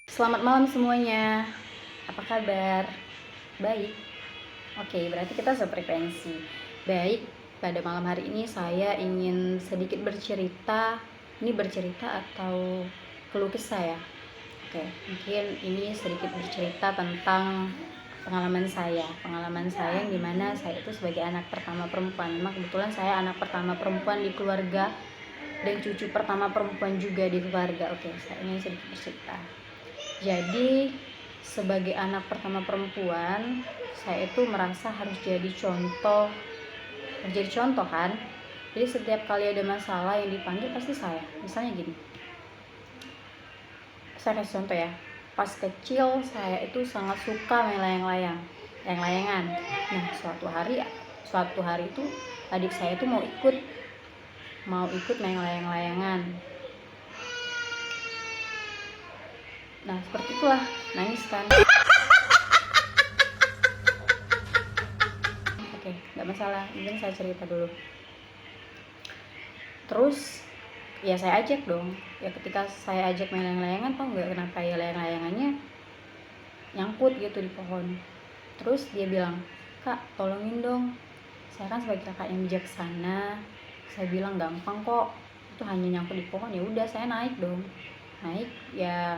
Selamat malam semuanya. Apa kabar? Baik. Oke, berarti kita sefrekuensi. Baik, pada malam hari ini saya ingin sedikit bercerita. Ini bercerita atau keluh kesah ya? Oke, mungkin ini sedikit bercerita tentang pengalaman saya. Pengalaman saya yang dimana saya itu sebagai anak pertama perempuan. Memang kebetulan saya anak pertama perempuan di keluarga dan cucu pertama perempuan juga di keluarga. Oke, saya ingin sedikit bercerita. Jadi sebagai anak pertama perempuan, saya itu merasa harus jadi contoh kan. Jadi setiap kali ada masalah yang dipanggil pasti saya. Misalnya gini, saya kasih contoh ya. Pas kecil saya itu sangat suka main layang-layangan. Nah, suatu hari itu adik saya itu mau ikut main layang-layangan. Nah, seperti itulah, nangis kan. Oke, nggak masalah, mungkin saya cerita dulu. Terus ya saya ajak dong, ya ketika saya ajak main layang-layangan, tau nggak kenapa ya layang-layangannya nyangkut gitu di pohon. Terus dia bilang, "Kak, tolongin dong, saya kan sebagai kakak yang bijaksana." Saya bilang, "Gampang kok, itu hanya nyangkut di pohon." Ya udah, saya naik dong. Naik ya,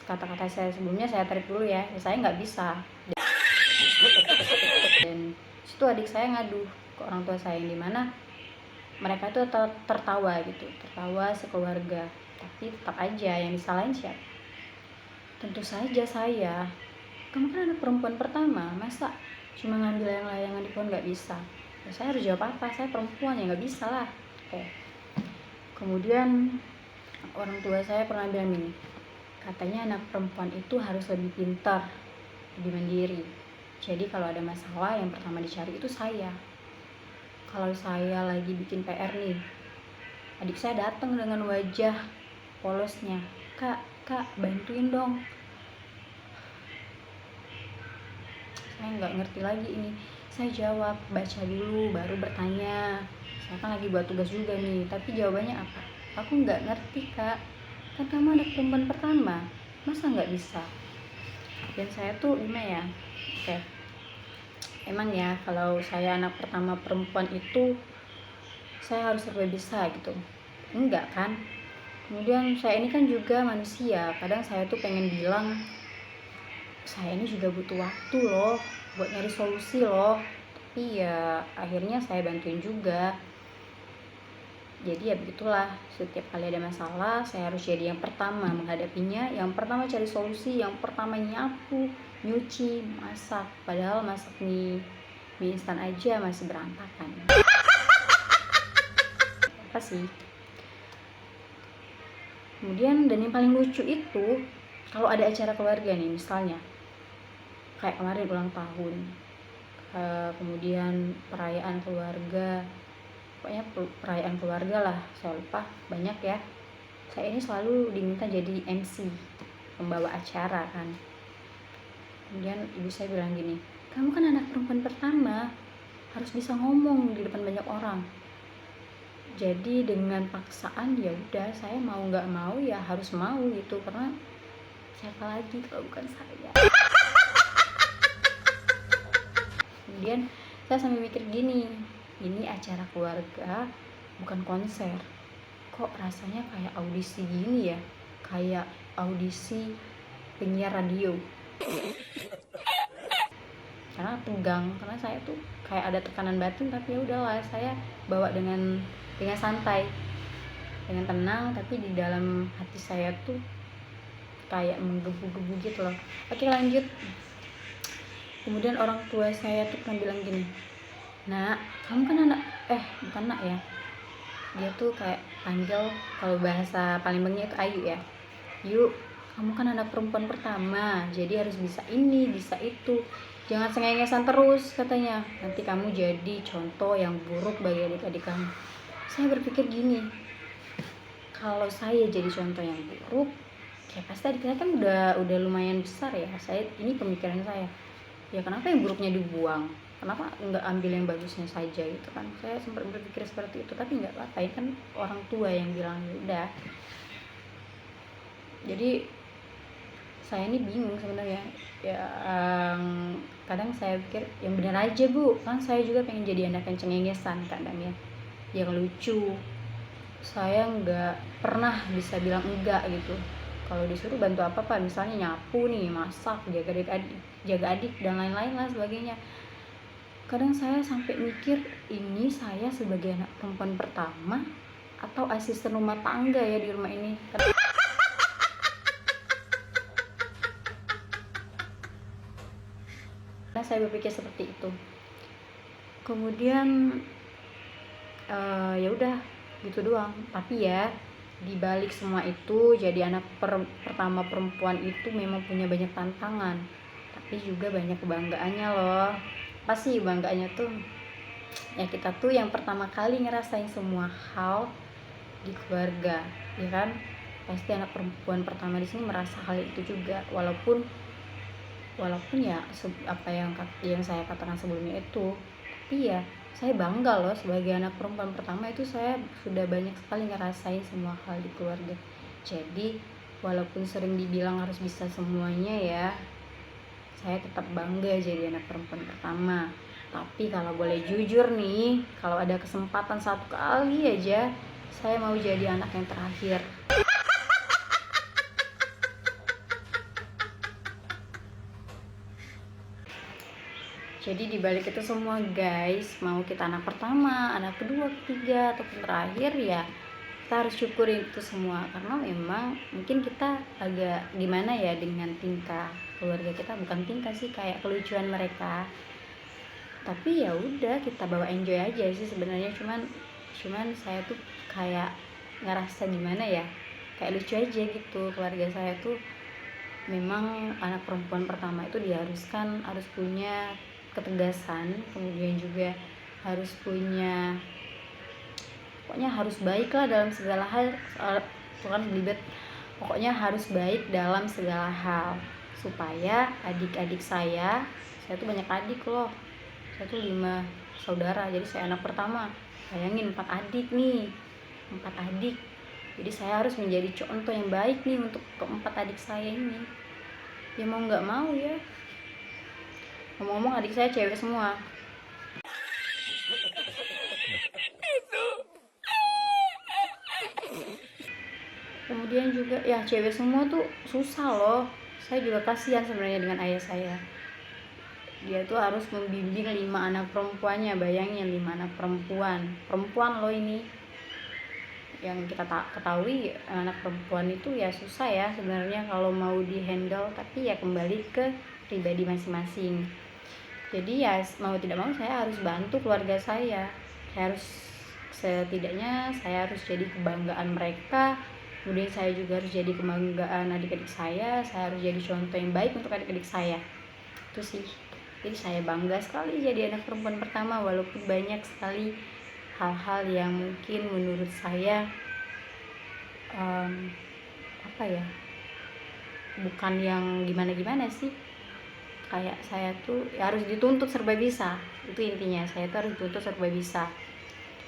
kata-kata saya sebelumnya saya tarik dulu ya, saya nggak bisa. Dan situ adik saya ngadu ke orang tua saya, yang dimana mereka tuh tertawa gitu, tertawa sekeluarga. Tapi tetap aja yang disalahin siapa? Tentu saja saya. Kamu kan anak perempuan pertama, masa cuma ngambil layang-layangan di pohon nggak bisa? Ya, saya harus jawab apa? Saya perempuan, ya nggak bisa lah. Oke. Kemudian orang tua saya pernah bilang gini, katanya anak perempuan itu harus lebih pintar, lebih mandiri. Jadi kalau ada masalah yang pertama dicari itu saya. Kalau saya lagi bikin PR nih, adik saya datang dengan wajah polosnya, kak bantuin dong. Saya nggak ngerti lagi ini. Saya jawab, baca dulu baru bertanya. Saya kan lagi buat tugas juga nih, tapi jawabannya apa? Aku nggak ngerti kak, kan kamu anak perempuan pertama, masa nggak bisa? Dan saya tuh gimana ya, oke, emang ya kalau saya anak pertama perempuan itu saya harus serba bisa gitu? Enggak kan. Kemudian saya ini kan juga manusia, kadang saya tuh pengen bilang saya ini juga butuh waktu loh buat nyari solusi loh, tapi ya akhirnya saya bantuin juga. Jadi ya begitulah, setiap kali ada masalah saya harus jadi yang pertama menghadapinya, yang pertama cari solusi, yang pertama nyapu, nyuci, masak. Padahal masak mie instan aja masih berantakan. Apa sih? Kemudian dan yang paling lucu itu kalau ada acara keluarga nih, misalnya kayak kemarin ulang tahun, kemudian perayaan keluarga, pokoknya perayaan keluarga lah, saya lupa banyak ya. Saya ini selalu diminta jadi MC, pembawa acara kan. Kemudian ibu saya bilang gini, kamu kan anak perempuan pertama, harus bisa ngomong di depan banyak orang. Jadi dengan paksaan ya udah, saya mau nggak mau ya harus mau gitu, karena siapa lagi kalau bukan saya. Kemudian saya sambil mikir gini, ini acara keluarga bukan konser, kok rasanya kayak audisi gini ya, kayak audisi penyiar radio. Karena tegang, karena saya tuh kayak ada tekanan batin, tapi ya udahlah, saya bawa dengan santai, dengan tenang, tapi di dalam hati saya tuh kayak menggebu-gebu gitu loh. Oke, lanjut. Kemudian orang tua saya tuh pernah bilang gini, nak, kamu kan anak, bukan nak ya, dia tuh kayak panggil, kalau bahasa Palembangnya itu Ayu ya, yuk, kamu kan anak perempuan pertama, jadi harus bisa ini, bisa itu, jangan sengengesan terus katanya, nanti kamu jadi contoh yang buruk bagi adik-adik kamu. Saya berpikir gini, kalau saya jadi contoh yang buruk, ya pasti adik saya kan udah lumayan besar ya. Saya, ini pemikiran saya, ya kenapa yang buruknya dibuang, kenapa nggak ambil yang bagusnya saja gitu kan. Saya sempat berpikir seperti itu, tapi nggak apa-apa, ini kan orang tua yang bilang, udah. Jadi saya ini bingung sebenarnya, yang kadang saya pikir yang benar aja bu, kan saya juga pengen jadi anak yang cengengesan kadang ya, yang lucu. Saya nggak pernah bisa bilang enggak gitu kalau disuruh bantu apa misalnya nyapu nih, masak, jaga adik dan lain-lain lah sebagainya. Kadang saya sampai mikir, ini saya sebagai anak perempuan pertama atau asisten rumah tangga ya di rumah ini. Karena saya berpikir seperti itu. Kemudian ya udah gitu doang. Tapi ya di balik semua itu, jadi anak pertama perempuan itu memang punya banyak tantangan, tapi juga banyak kebanggaannya loh. Pasti banggaannya tuh ya kita tuh yang pertama kali ngerasain semua hal di keluarga, ya kan? Pasti anak perempuan pertama di sini merasa hal itu juga, walaupun ya apa yang saya katakan sebelumnya itu. Tapi ya saya bangga loh sebagai anak perempuan pertama itu, saya sudah banyak sekali ngerasain semua hal di keluarga. Jadi walaupun sering dibilang harus bisa semuanya ya, saya tetap bangga jadi anak perempuan pertama. Tapi kalau boleh jujur nih, kalau ada kesempatan satu kali aja, saya mau jadi anak yang terakhir. Jadi dibalik itu semua guys, mau kita anak pertama, anak kedua, ketiga, ataupun terakhir ya, kita harus syukurin itu semua. Karena memang mungkin kita agak gimana ya dengan tingkah keluarga kita, bukan tingkah sih, kayak kelucuan mereka. Tapi ya udah, kita bawa enjoy aja sih sebenarnya. Cuman saya tuh kayak ngerasa gimana ya, kayak lucu aja gitu. Keluarga saya tuh memang anak perempuan pertama itu diharuskan harus punya ketegasan, kemudian juga harus punya, pokoknya harus baik lah dalam segala hal. Bukan belibet, pokoknya harus baik dalam segala hal, supaya adik-adik saya tuh banyak adik loh, saya tuh 5 saudara, jadi saya anak pertama. Bayangin 4 adik nih, 4 adik. Jadi saya harus menjadi contoh yang baik nih untuk keempat adik saya ini. Ya mau nggak mau ya. Ngomong-ngomong adik saya cewek semua. Kemudian juga ya cewek semua tuh susah loh. Saya juga kasihan sebenarnya dengan ayah saya. Dia tuh harus membimbing 5 anak perempuannya. Bayangin 5 anak perempuan loh ini. Yang kita ketahui anak perempuan itu ya susah ya sebenarnya kalau mau dihandle, tapi ya kembali ke pribadi masing-masing. Jadi ya mau tidak mau saya harus bantu keluarga saya harus, setidaknya saya harus jadi kebanggaan mereka. Kemudian saya juga harus jadi kebanggaan adik-adik saya harus jadi contoh yang baik untuk adik-adik saya. Itu sih, jadi saya bangga sekali jadi anak perempuan pertama, walaupun banyak sekali hal-hal yang mungkin menurut saya apa ya, bukan yang gimana-gimana sih. Kayak saya tuh ya harus dituntut serba bisa, itu intinya. Saya tuh harus dituntut serba bisa,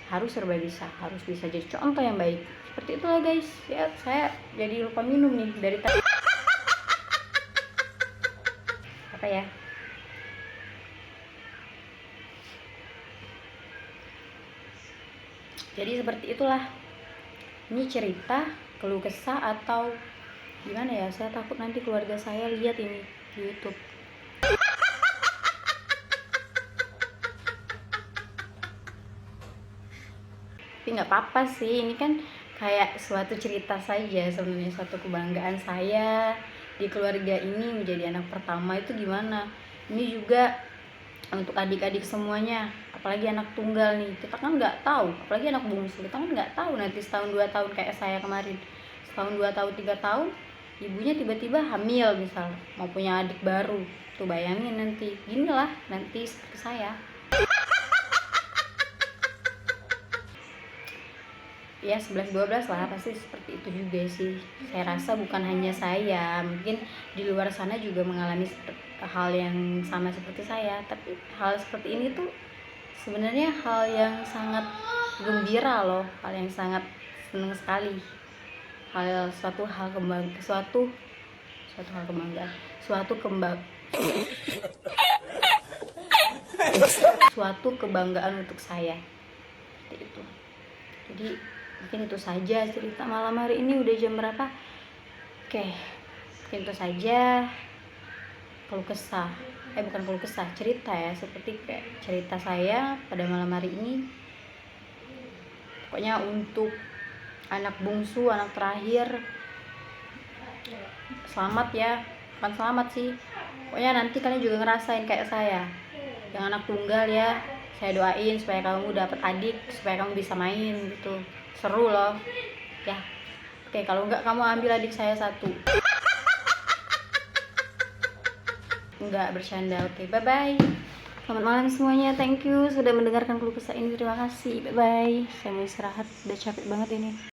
harus bisa jadi contoh yang baik. Seperti itulah guys ya. Saya jadi lupa minum nih dari tadi. Apa ya, jadi seperti itulah. Ini cerita keluh kesah atau gimana ya, saya takut nanti keluarga saya lihat ini di YouTube. Tapi nggak apa-apa sih, ini kan kayak suatu cerita saja sebenarnya, suatu kebanggaan saya di keluarga ini menjadi anak pertama itu gimana. Ini juga untuk adik-adik semuanya, apalagi anak tunggal nih, kita kan nggak tahu, apalagi anak bungsu, kita kan nggak tahu nanti setahun 2 tahun kayak saya kemarin, setahun 2 tahun 3 tahun ibunya tiba-tiba hamil misal, mau punya adik baru. Tuh bayangin nanti inilah nanti seperti saya ya, 11-12 lah, pasti seperti itu juga sih. Saya rasa bukan hanya saya, mungkin di luar sana juga mengalami hal yang sama seperti saya. Tapi hal seperti ini tuh sebenarnya hal yang sangat gembira loh, hal yang sangat senang sekali. suatu hal kebanggaan, suatu kebanggaan untuk saya, seperti itu. Jadi mungkin itu saja cerita malam hari ini. Udah jam berapa? Oke, mungkin itu saja keluh kesah, bukan keluh kesah, cerita ya, seperti kayak cerita saya pada malam hari ini. Pokoknya untuk anak bungsu, anak terakhir, selamat ya, bukan selamat sih, pokoknya nanti kalian juga ngerasain kayak saya yang anak tunggal ya. Saya doain supaya kamu dapat adik, supaya kamu bisa main gitu, seru loh ya. Oke, kalau enggak kamu ambil adik saya satu. Enggak, bercanda. Oke, bye bye, selamat malam semuanya. Thank you sudah mendengarkan keluh kesah ini. Terima kasih, bye bye. Saya mau istirahat, udah capek banget ini.